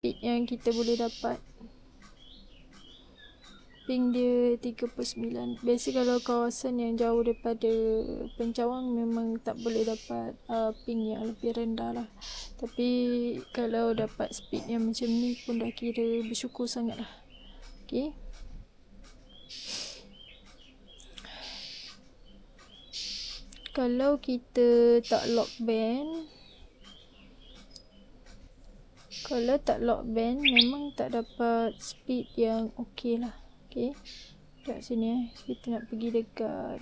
speed yang kita boleh dapat. Ping dia 39. Biasa kalau kawasan yang jauh daripada pencawang memang tak boleh dapat ping yang lebih rendah lah. Tapi kalau dapat speed yang macam ni pun dah kira bersyukur sangat lah. Okay. Kalau kita tak lock band, memang tak dapat speed yang okey lah. Okay, dekat sini kita nak pergi dekat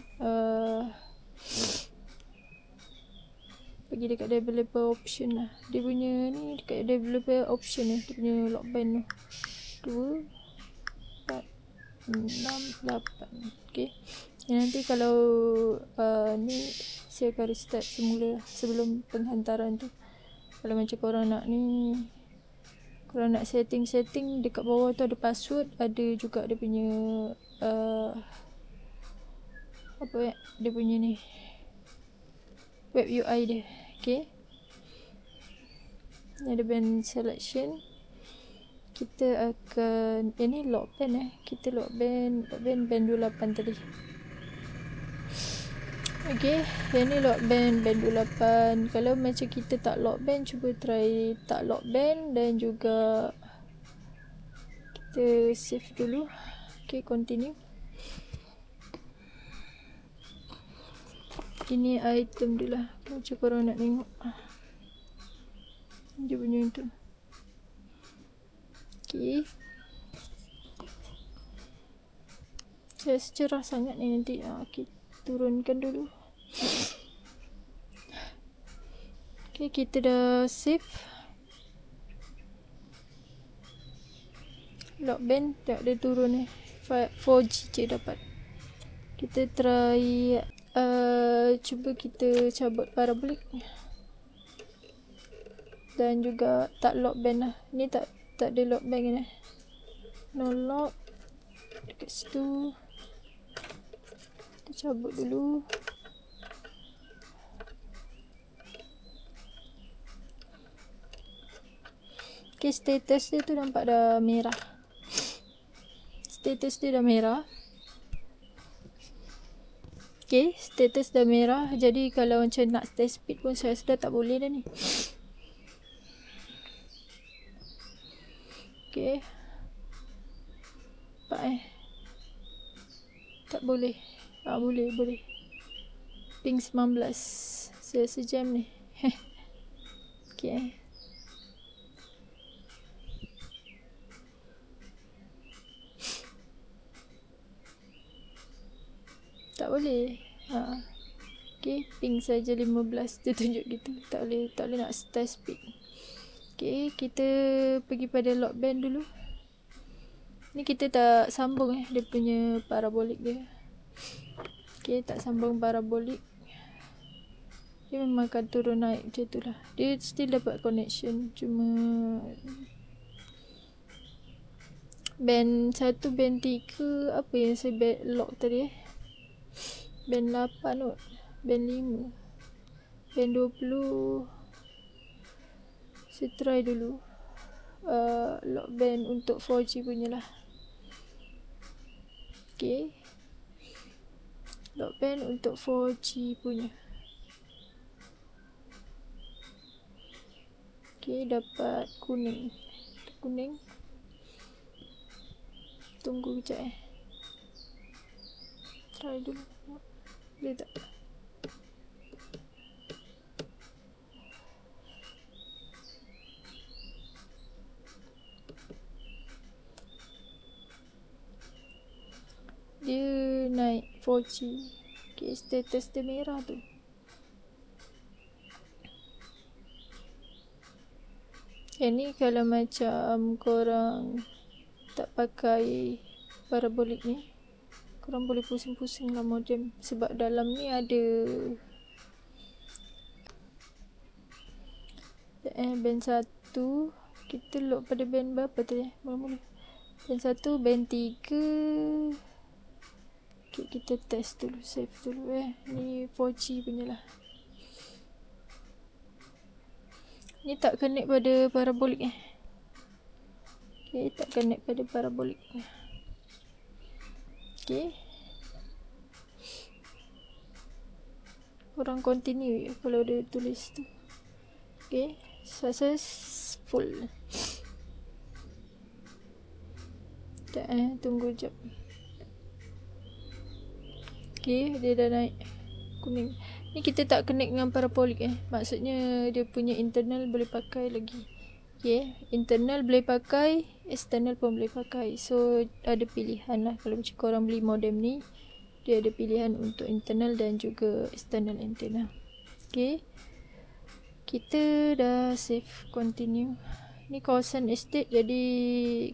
developer option lah. Dia punya ni dekat developer option ni, dia punya lock band tu 2 4 6 8. Okay, nanti kalau ni saya akan restart semula sebelum penghantaran tu. Kalau macam korang nak ni, korang nak setting dekat bawah tu ada password, ada juga dia punya dia punya ni web UI dia. Okay, ni ada band selection. Kita akan ini lock band kita lock band 28 tadi. Okay, yang ni lock band 28. Kalau macam kita tak lock band, cuba try tak lock band dan juga kita save dulu. Okay, continue. Ini item dulu lah, macam korang nak tengok dia punya tu. Okay, saya cerah sangat ni nanti. Okay, turunkan dulu. Okay, kita dah save lock band, tak ada turun 4G je dapat. Kita try cuba kita cabut parabolic dan juga tak lock band lah. Ni tak ada lock band ni. No lock dekat situ. Kita cabut dulu. Okay, status dia tu nampak dah merah. Status dia dah merah. Okay, status dah merah. Jadi kalau macam nak test speed pun saya sudah tak boleh dah ni. Okay, nampak tak boleh. Boleh. Ping 19. Saya sejam ni. Okay. Tak boleh. Okay, ping saja 15 dia tunjuk gitu. Tak boleh nak test speed. Okay, kita pergi pada lock band dulu. Ni kita tak sambung dia punya parabolik dia. Okay, tak sambung parabolik. Dia memang akan turun naik macam tu lah. Dia still dapat connection, cuma band 1, band 3 apa yang saya lock tadi band 8 kot, band 5, band 20. Saya try dulu lock band untuk 4G punya lah. Okay, lock band untuk 4G punya. Okay, dapat kuning. Tunggu kejap try dulu. Boleh tak? Dia naik 4G. Okay, status dia merah tu. Yang ni kalau macam korang tak pakai parabolik ni, korang boleh pusing-pusing lah modem. Sebab dalam ni ada band 1. Kita load pada band berapa tadi? Mula-mula band 1, band 3. Okay, kita test dulu, save dulu ni 4G punya lah. Ni tak connect pada parabolik Okay, tak connect pada parabolik. Okay, korang continue kalau dia tulis tu. Okay, successful. Sekejap tunggu jap. Okay, dia dah naik kuning. Ni kita tak connect dengan parabolik maksudnya dia punya internal boleh pakai lagi. Okay, internal boleh pakai, external pun boleh pakai. So ada pilihan lah. Kalau macam korang beli modem ni, dia ada pilihan untuk internal dan juga external antenna. Okay, kita dah save, continue. Ni kawasan estate, jadi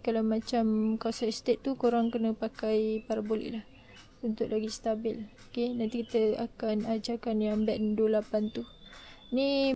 kalau macam kawasan estate tu korang kena pakai parabolik lah untuk lagi stabil. Okay, nanti kita akan ajarkan yang band 28 tu. Ni